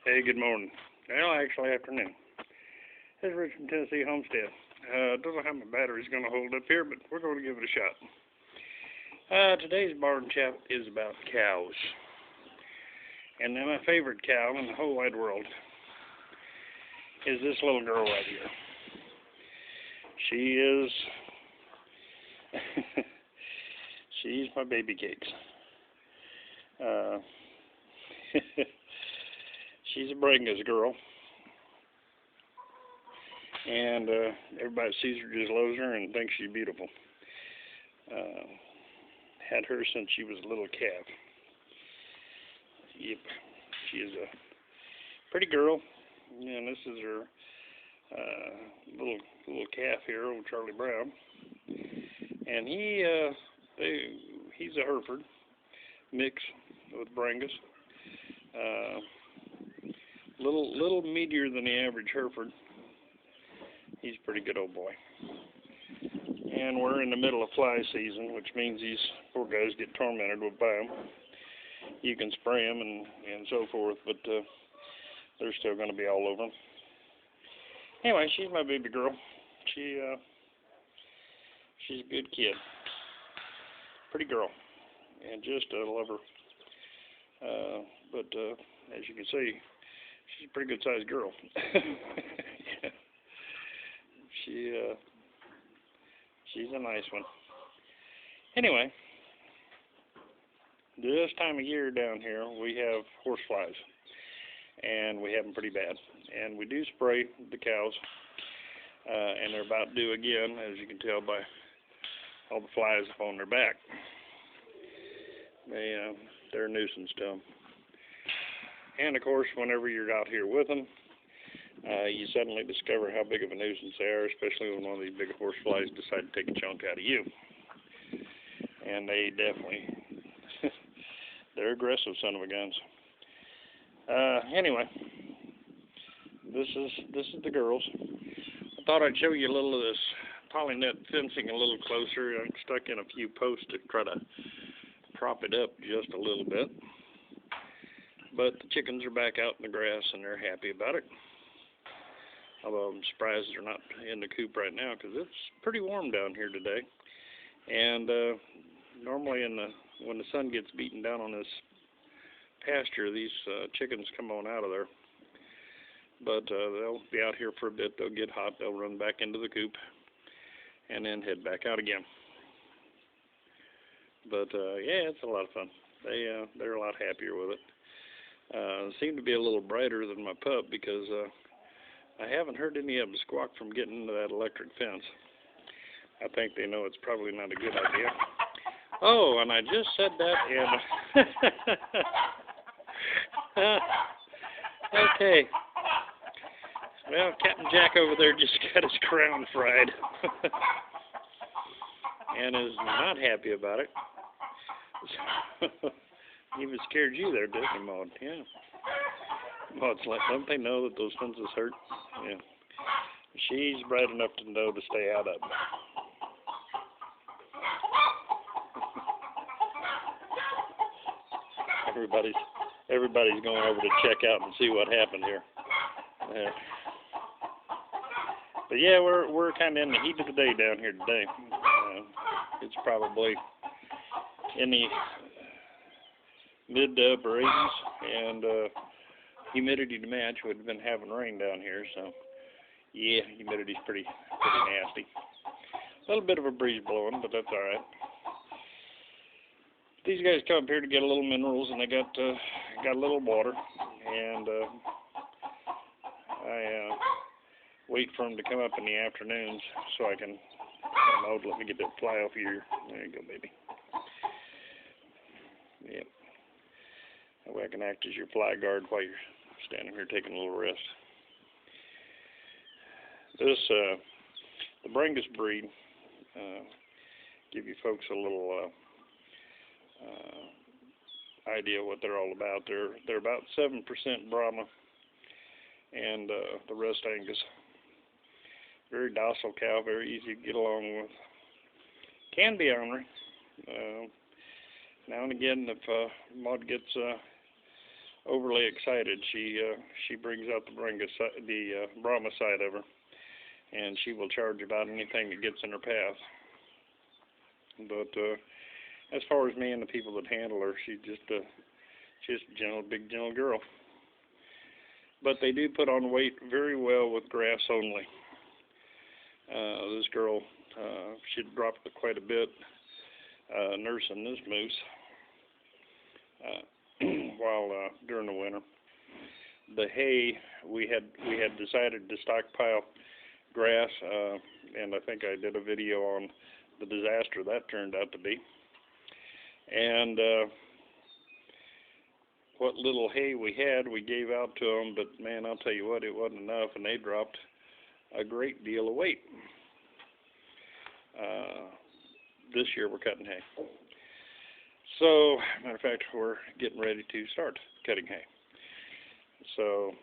Hey, good morning. Well, actually, afternoon. This is Rich from Tennessee Homestead. Don't know how my battery's going to hold up here, but we're going to give it a shot. Today's barn chat is about cows. And then my favorite cow in the whole wide world is this little girl right here. She is, she's my baby cakes. She's a Brangus girl. And everybody that sees her just loves her and thinks she's beautiful. Had her since she was a little calf. Yep, she is a pretty girl, and this is her little calf here, old Charlie Brown. And he's a Hereford mix with Brangus. Little meatier than the average Hereford. He's a pretty good old boy. And we're in the middle of fly season, which means these poor guys get tormented by them. You can spray them and so forth, but they're still going to be all over them. Anyway, she's my baby girl. She's a good kid. Pretty girl. And just a lover. But as you can see, she's a pretty good sized girl. Yeah. She's a nice one. Anyway, this time of year down here we have horse flies, and we have them pretty bad. And we do spray the cows, and they're about due again, as you can tell by all the flies up on their back. They're a nuisance to them. And of course, whenever you're out here with them, you suddenly discover how big of a nuisance they are, especially when one of these big horse flies decide to take a chunk out of you. And they definitely, they're aggressive son of a guns. Anyway, this is the girls. I thought I'd show you a little of this polynet fencing a little closer. I stuck in a few posts to try to prop it up just a little bit. But the chickens are back out in the grass and they're happy about it. Although I'm surprised they're not in the coop right now because it's pretty warm down here today. And normally when the sun gets beaten down on this pasture, these chickens come on out of there. But they'll be out here for a bit. They'll get hot. They'll run back into the coop and then head back out again. But yeah, it's a lot of fun. They're a lot happier with it. Seem to be a little brighter than my pup because I haven't heard any of them squawk from getting into that electric fence. I think they know it's probably not a good idea. Oh, and I just said that and okay. Well, Captain Jack over there just got his crown fried and is not happy about it. He even scared you there, didn't he, Maud? Yeah. Well, it's like, don't they know that those fences hurt? Yeah. She's bright enough to know to stay out of them. Everybody's going over to check out and see what happened here. But yeah, we're kind of in the heat of the day down here today. It's probably in the mid to upper 80s, and humidity to match. We've been having rain down here, so yeah, humidity's pretty nasty. A little bit of a breeze blowing, but that's all right. These guys come up here to get a little minerals, and they got a little water, and I wait for them to come up in the afternoons so I can. Let me get that fly off here. There you go, baby. Yep. That way I can act as your fly guard while you're standing here taking a little rest. This, the Brangus breed, give you folks a little idea what they're all about. They're about 7% Brahma and the rest Angus. Very docile cow, very easy to get along with. Can be ornery. Now and again, if Maud gets overly excited. She brings out the Brahma side of her, and she will charge about anything that gets in her path. But as far as me and the people that handle her, she's just a gentle, big, gentle girl. But they do put on weight very well with grass only. This girl, she dropped quite a bit nursing this moose while during the winter. The hay, we had decided to stockpile grass, and I think I did a video on the disaster that turned out to be. And what little hay we had, we gave out to them, but man, I'll tell you what, it wasn't enough, and they dropped a great deal of weight. This year we're cutting hay. So, matter of fact, we're getting ready to start cutting hay. So,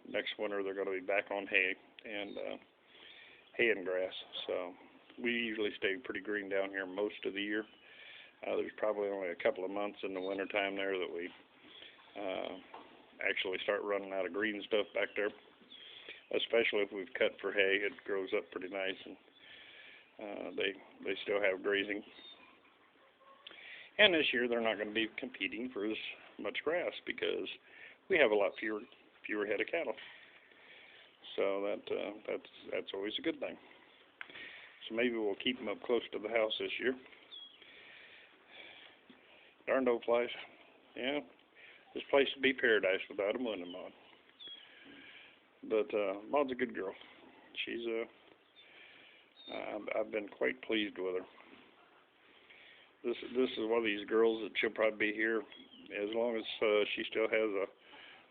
next winter they're going to be back on hay and grass. So, we usually stay pretty green down here most of the year. There's probably only a couple of months in the winter time there that we actually start running out of green stuff back there. Especially if we've cut for hay, it grows up pretty nice, and they still have grazing. And this year they're not going to be competing for as much grass because we have a lot fewer head of cattle. So that's always a good thing. So maybe we'll keep them up close to the house this year. Darned old flies. Yeah, this place would be paradise without them, wouldn't it, Maud? But Maud's a good girl. She's I've been quite pleased with her. This is one of these girls that she'll probably be here as long as she still has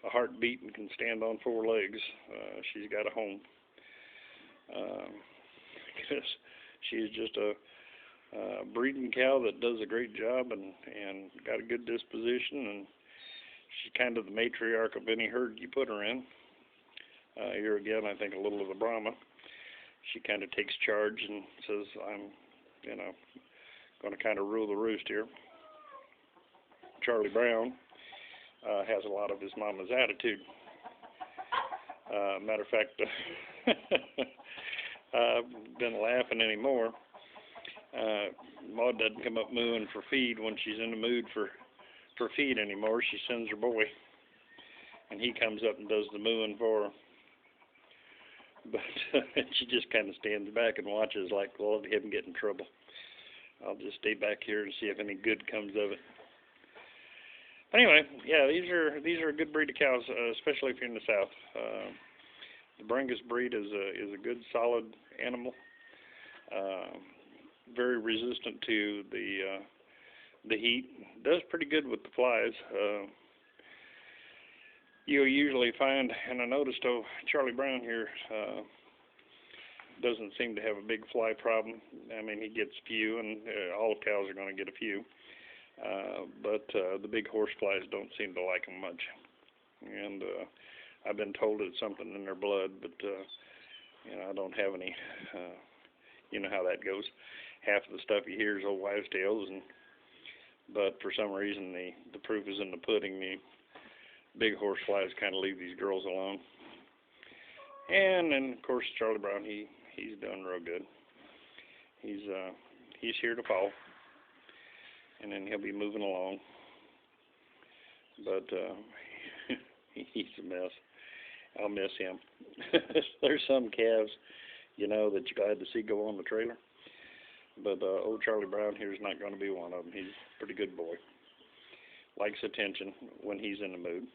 a heartbeat and can stand on 4 legs. She's got a home. Because she's just a breeding cow that does a great job and got a good disposition, and she's kind of the matriarch of any herd you put her in. Here again, I think a little of the Brahma. She kind of takes charge and says, I'm, going to kind of rule the roost here. Charlie Brown has a lot of his mama's attitude. Matter of fact, I've been laughing anymore. Maud doesn't come up mooing for feed when she's in the mood for feed anymore. She sends her boy, and he comes up and does the mooing for her. But she just kind of stands back and watches like, well, him get in trouble. I'll just stay back here and see if any good comes of it. Anyway, yeah, these are a good breed of cows, especially if you're in the South. The Bringus breed is a good, solid animal. Very resistant to the heat. Does pretty good with the flies. You usually find, and I noticed, Charlie Brown here doesn't seem to have a big fly problem. I mean, he gets few, and all cows are going to get a few. But the big horse flies don't seem to like them much. And I've been told it's something in their blood, but I don't have any. You know how that goes. Half of the stuff you hear is old wives' tales, but for some reason the proof is in the pudding. The big horse flies kind of leave these girls alone. And then of course Charlie Brown, he's done real good. He's here to fall, and then he'll be moving along. But he's a mess. I'll miss him. There's some calves, that you're glad to see go on the trailer. But old Charlie Brown here is not going to be one of them. He's a pretty good boy. Likes attention when he's in the mood.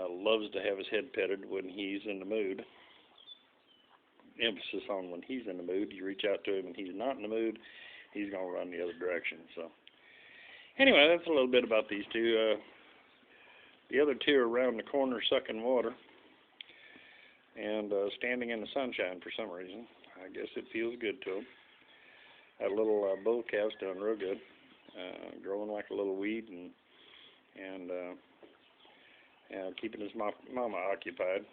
Loves to have his head petted when he's in the mood. Emphasis on when he's in the mood. You reach out to him and he's not in the mood, he's going to run the other direction. So anyway, that's a little bit about these two. The other two are around the corner sucking water and standing in the sunshine for some reason. I guess it feels good to them. That little bull calf's doing real good, growing like a little weed and keeping his mama occupied.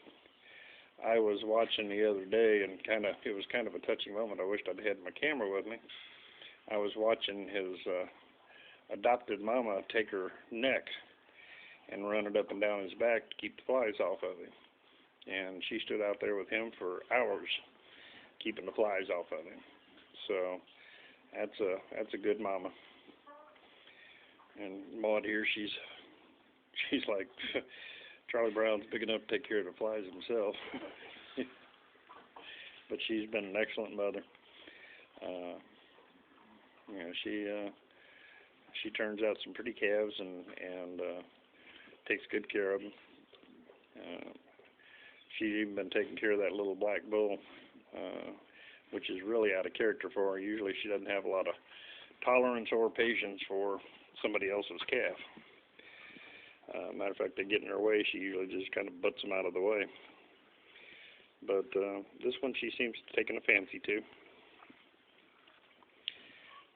I was watching the other day, and it was kind of a touching moment. I wished I'd had my camera with me. I was watching his adopted mama take her neck and run it up and down his back to keep the flies off of him. And she stood out there with him for hours, keeping the flies off of him. So that's a good mama. And Maud here, she's like Charlie Brown's big enough to take care of the flies himself. But she's been an excellent mother. You know, she turns out some pretty calves and takes good care of them. She's even been taking care of that little black bull, which is really out of character for her. Usually she doesn't have a lot of tolerance or patience for somebody else's calf. Matter of fact, they get in her way, she usually just kind of butts them out of the way. But this one she seems to taking a fancy to.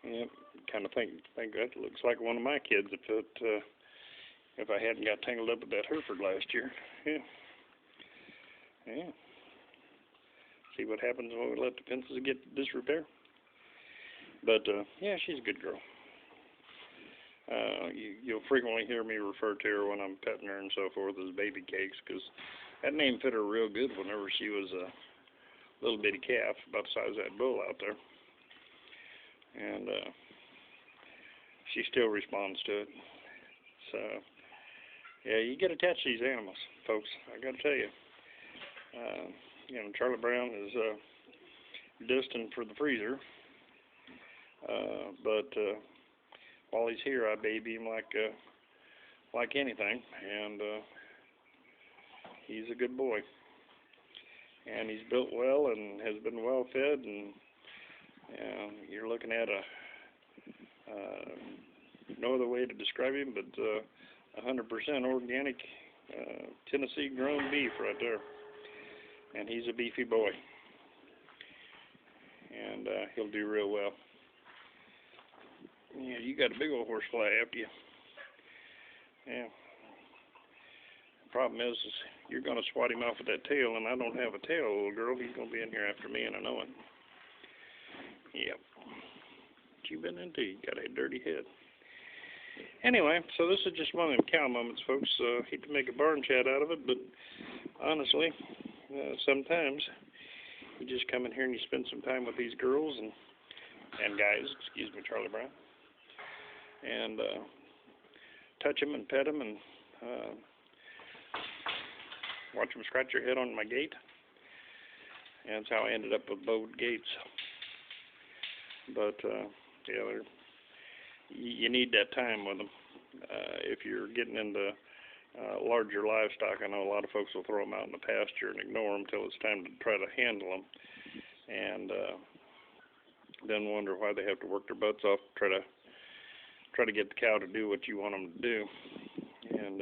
Yeah, kind of think that looks like one of my kids if I hadn't got tangled up with that Hereford last year. Yeah. See what happens when we let the pencils get disrepair. But yeah, she's a good girl. You'll frequently hear me refer to her when I'm petting her and so forth as Baby Cakes, because that name fit her real good whenever she was a little bitty calf about the size of that bull out there. And she still responds to it. So, yeah, you get attached to these animals, folks. I got to tell you. You know, Charlie Brown is destined for the freezer. But while he's here, I baby him like anything, and he's a good boy. And he's built well and has been well fed, and you're looking at no other way to describe him but 100% organic Tennessee grown beef right there. And he's a beefy boy, and he'll do real well. Yeah, you got a big old horsefly after you. Yeah. The problem is you're going to swat him off with that tail, and I don't have a tail, little girl. He's going to be in here after me, and I know it. Yep. What you been into? You got a dirty head. Anyway, so this is just one of them cow moments, folks. Hate to make a barn chat out of it, but honestly, sometimes you just come in here and you spend some time with these girls and guys, excuse me, Charlie Brown, and touch them and pet them and watch them scratch your head on my gate. And that's how I ended up with bowed gates. But yeah, you need that time with them. If you're getting into larger livestock, I know a lot of folks will throw them out in the pasture and ignore them until it's time to try to handle them, and then wonder why they have to work their butts off to try to get the cow to do what you want them to do. And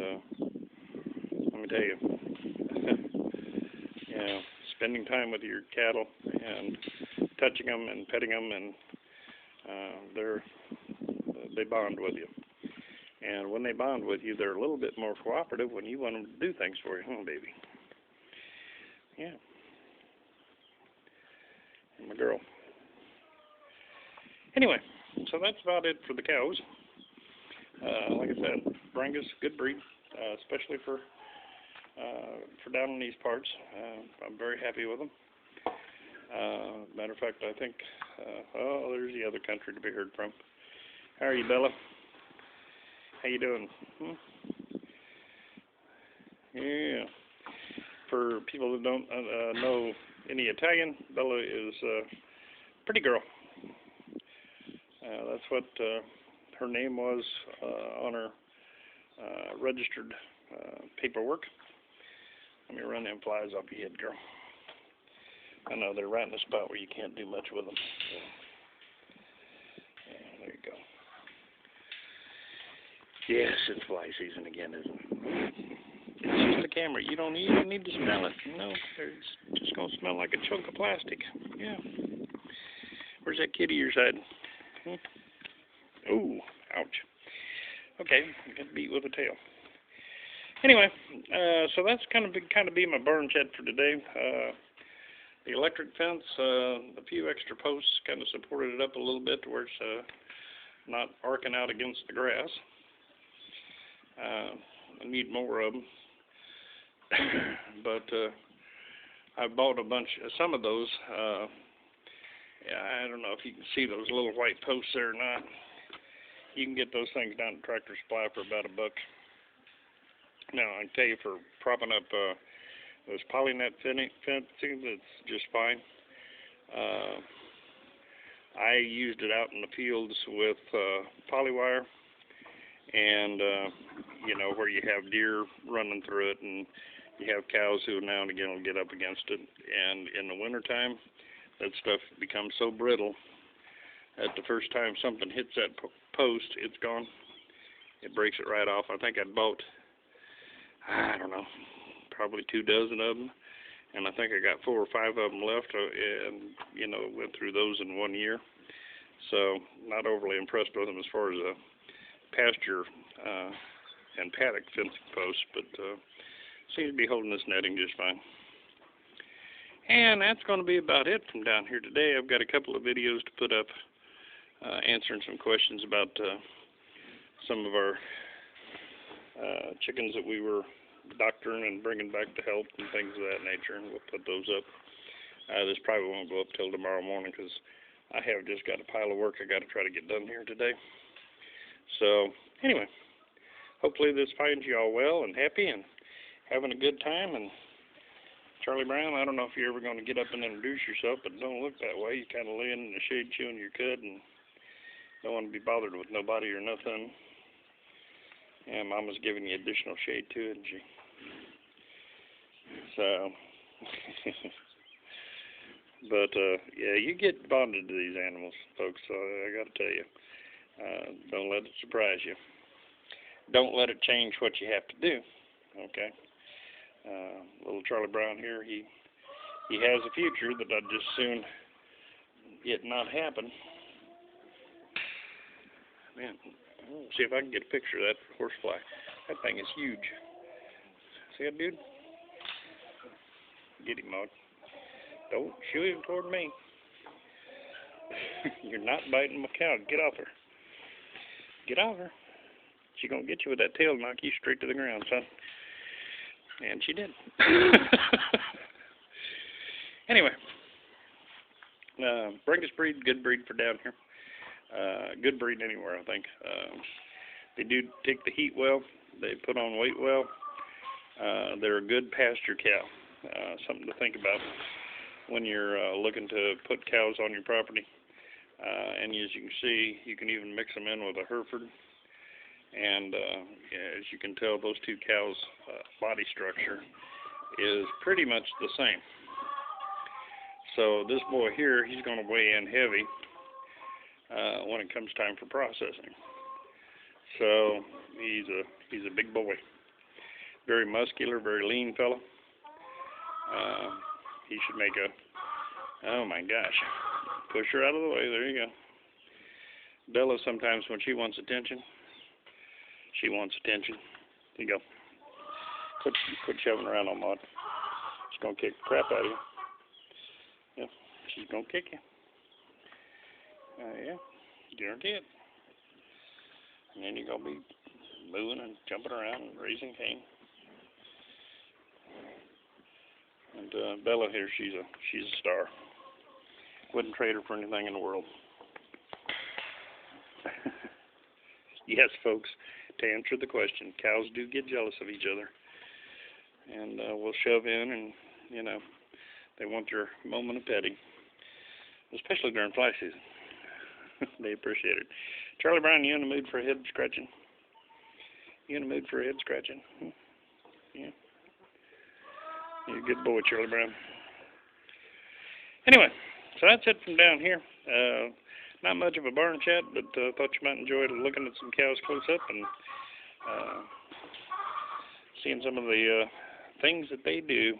let me tell you, you know, spending time with your cattle and touching them and petting them, and they bond with you. And when they bond with you, they're a little bit more cooperative when you want them to do things for you, huh, baby? Yeah. And my girl. Anyway, so that's about it for the cows. Like I said, Brangus, good breed, especially for down in these parts. I'm very happy with them. Matter of fact, I think, oh, there's the other country to be heard from. How are you, Bella? How you doing? Yeah. For people that don't know any Italian, Bella is a pretty girl. That's what her name was on her registered paperwork. Let me run them flies off your head, girl. I know they're right in the spot where you can't do much with them. Yeah, there you go. Yes, it's fly season again, isn't it? It's just a camera. You don't even need to smell it. No, it's just going to smell like a chunk of plastic. Yeah. Where's that kitty you're hiding? Ooh, ouch. Okay, got beat with a tail. Anyway, so that's kind of be my barn chat for today. The electric fence, a few extra posts kind of supported it up a little bit to where it's not arcing out against the grass. I need more of them. But I bought a bunch, some of those. Yeah, I don't know if you can see those little white posts there or not. You can get those things down at Tractor Supply for about $1. Now, I can tell you for propping up this polynet fencing, that's just fine. I used it out in the fields with polywire, and you know, where you have deer running through it, and you have cows who now and again will get up against it. And in the wintertime, that stuff becomes so brittle that the first time something hits that post, it's gone. It breaks it right off. I think I bought, I don't know, probably 2 dozen of them, and I think I got 4 or 5 of them left, and you know, went through those in 1 year. So not overly impressed with them as far as a pasture and paddock fencing posts, but seems to be holding this netting just fine. And that's going to be about it from down here today. I've got a couple of videos to put up answering some questions about some of our chickens that we were doctoring and bringing back to health and things of that nature, and we'll put those up. This probably won't go up till tomorrow morning because I have just got a pile of work I got to try to get done here today. So anyway, hopefully this finds you all well and happy and having a good time. And Charlie Brown, I don't know if you're ever going to get up and introduce yourself, but don't look that way. You're kind of laying in the shade chewing your cud and don't want to be bothered with nobody or nothing. And Mama's giving you additional shade too, isn't she? So, but yeah, you get bonded to these animals, folks. So I got to tell you, don't let it surprise you. Don't let it change what you have to do. Okay. Little Charlie Brown here, he has a future that I'd just soon it not happen. Man, let's see if I can get a picture of that horsefly. That thing is huge. See that dude? Get him, Maud. Don't shoo him toward me. You're not biting my cow. Get off her. Get off her. She's going to get you with that tail and knock you straight to the ground, son. And she did. Anyway, Bringus breed, good breed for down here. Good breed anywhere, I think. They do take the heat well. They put on weight well. They're a good pasture cow. Something to think about when you're looking to put cows on your property. And as you can see, you can even mix them in with a Hereford. And as you can tell, those two cows' body structure is pretty much the same. So this boy here, he's going to weigh in heavy when it comes time for processing. So he's a big boy, very muscular, very lean fellow. He should make a, oh my gosh, push her out of the way. There you go. Bella sometimes when she wants attention. She wants attention. Here you go. Quit shoving around on Maud. She's going to kick the crap out of you. Yeah, she's going to kick you. Yeah, guarantee it. And then you're going to be moving and jumping around and raising Cain. And Bella here, she's a star. Wouldn't trade her for anything in the world. Yes, folks. To answer the question, cows do get jealous of each other, and will shove in, and you know, they want their moment of petting, especially during fly season. They appreciate it. Charlie Brown, you in the mood for a head scratching? You in the mood for a head scratching? Yeah. You're a good boy, Charlie Brown. Anyway, so that's it from down here. Not much of a barn chat, but thought you might enjoy looking at some cows close up and seeing some of the things that they do.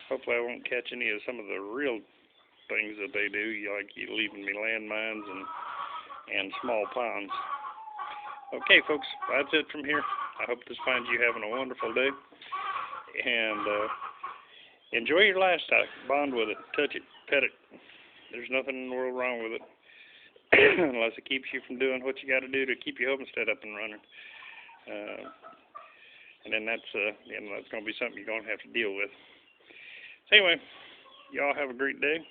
Hopefully I won't catch any of some of the real things that they do, like you leaving me landmines and small ponds. Okay, folks, that's it from here. I hope this finds you having a wonderful day. And enjoy your livestock. Bond with it. Touch it. Pet it. There's nothing in the world wrong with it, unless it keeps you from doing what you got to do to keep your homestead up and running. and then that's that's going to be something you're going to have to deal with. So anyway, y'all have a great day.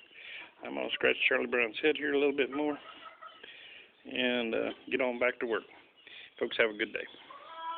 I'm going to scratch Charlie Brown's head here a little bit more and get on back to work. Folks, have a good day.